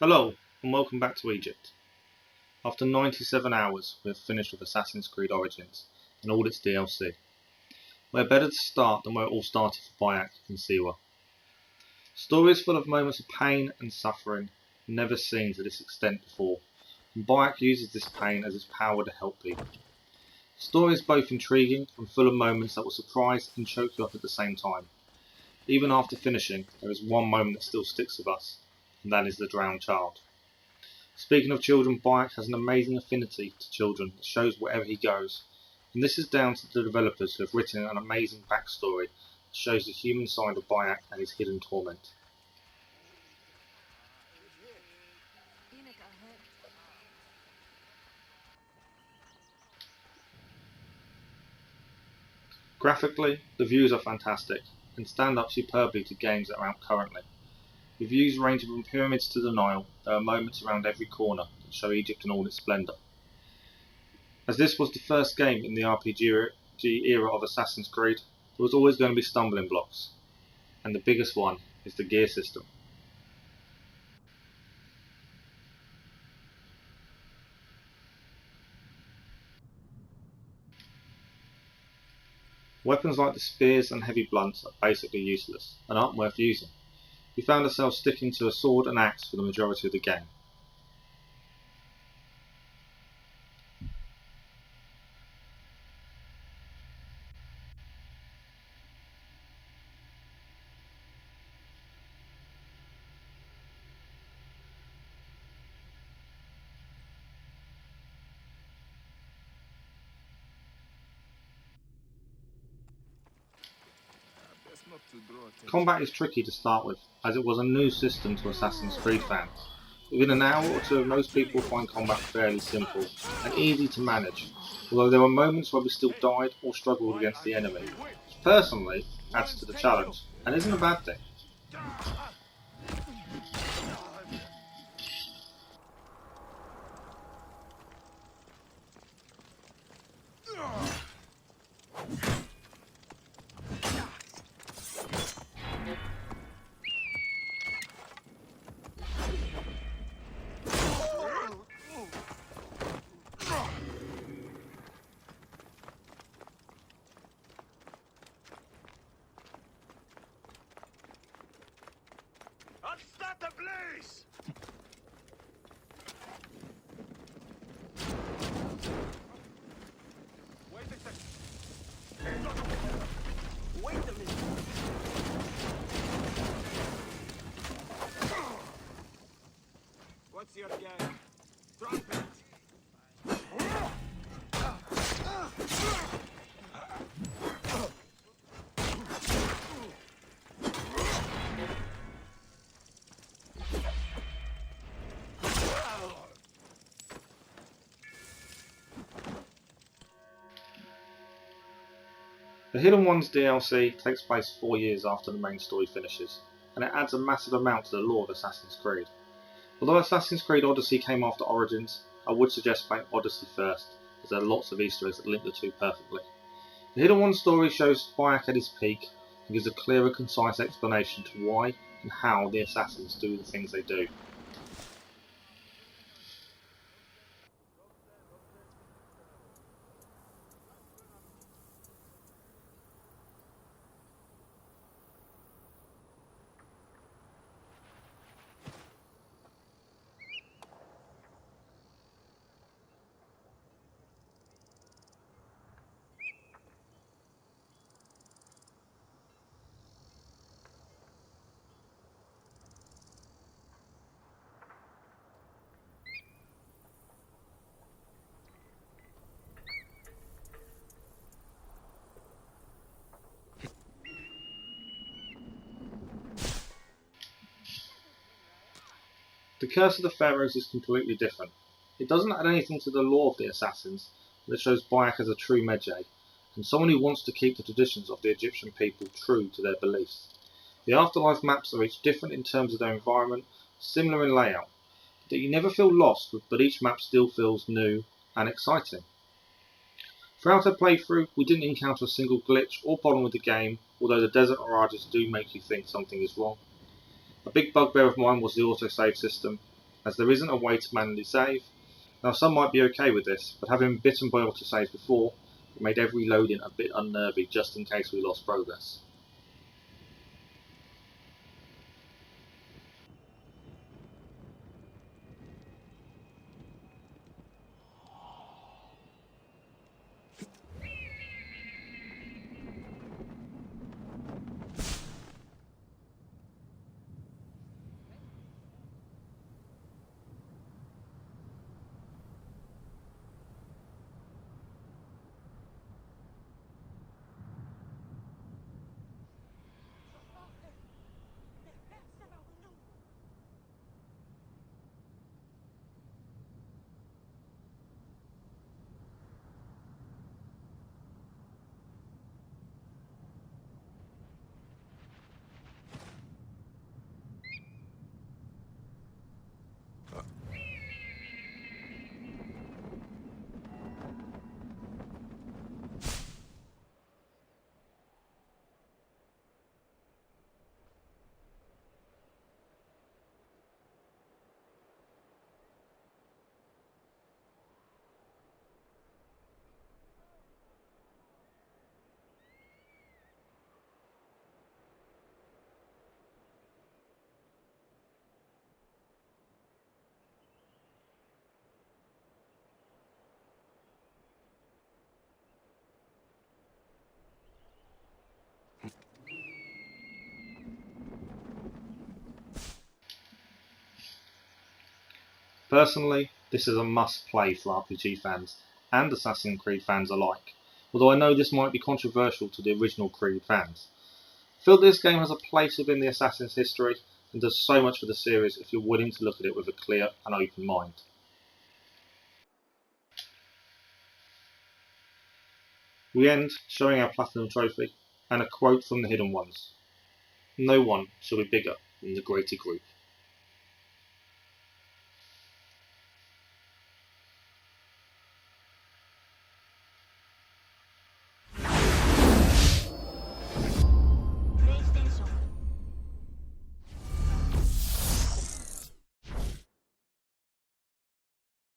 Hello, and welcome back to Egypt. After 97 hours, we have finished with Assassin's Creed Origins and all its DLC. Where better to start than where it all started for Bayek and Siwa. Stories full of moments of pain and suffering, never seen to this extent before, and Bayek uses this pain as his power to help people. The story is both intriguing and full of moments that will surprise and choke you up at the same time. Even after finishing, there is one moment that still sticks with us, and that is the drowned child. Speaking of children, Bayek has an amazing affinity to children that shows wherever he goes, and this is down to the developers who have written an amazing backstory that shows the human side of Bayek and his hidden torment. Graphically, the views are fantastic and stand up superbly to games that are out currently. The views range from pyramids to the Nile. There are moments around every corner that show Egypt in all its splendour. As this was the first game in the RPG era of Assassin's Creed, there was always going to be stumbling blocks, and the biggest one is the gear system. Weapons like the spears and heavy blunts are basically useless and aren't worth using. We found ourselves sticking to a sword and axe for the majority of the game. Combat is tricky to start with, as it was a new system to Assassin's Creed fans. Within an hour or two, most people find combat fairly simple and easy to manage, although there were moments where we still died or struggled against the enemy, which personally adds to the challenge, and isn't a bad thing. Start the blaze! Wait a second. Wait a minute. What's your game? Trumpet! The Hidden Ones DLC takes place 4 years after the main story finishes, and it adds a massive amount to the lore of Assassin's Creed. Although Assassin's Creed Odyssey came after Origins, I would suggest playing Odyssey first, as there are lots of Easter eggs that link the two perfectly. The Hidden Ones story shows Bayek at his peak and gives a clear and concise explanation to why and how the assassins do the things they do. The Curse of the Pharaohs is completely different. It doesn't add anything to the lore of the assassins, but it shows Bayek as a true Medjay, and someone who wants to keep the traditions of the Egyptian people true to their beliefs. The afterlife maps are each different in terms of their environment, similar in layout, but you never feel lost, but each map still feels new and exciting. Throughout our playthrough, we didn't encounter a single glitch or problem with the game, although the desert mirages do make you think something is wrong. A big bugbear of mine was the autosave system. as there isn't a way to manually save. Now some might be okay with this, but having been bitten by autosaves before, it made every loading a bit unnervy just in case we lost progress. Personally, this is a must-play for RPG fans and Assassin's Creed fans alike, although I know this might be controversial to the original Creed fans. I feel this game has a place within the Assassin's history and does so much for the series if you're willing to look at it with a clear and open mind. We end showing our Platinum Trophy and a quote from the Hidden Ones. No one shall be bigger than the greater group.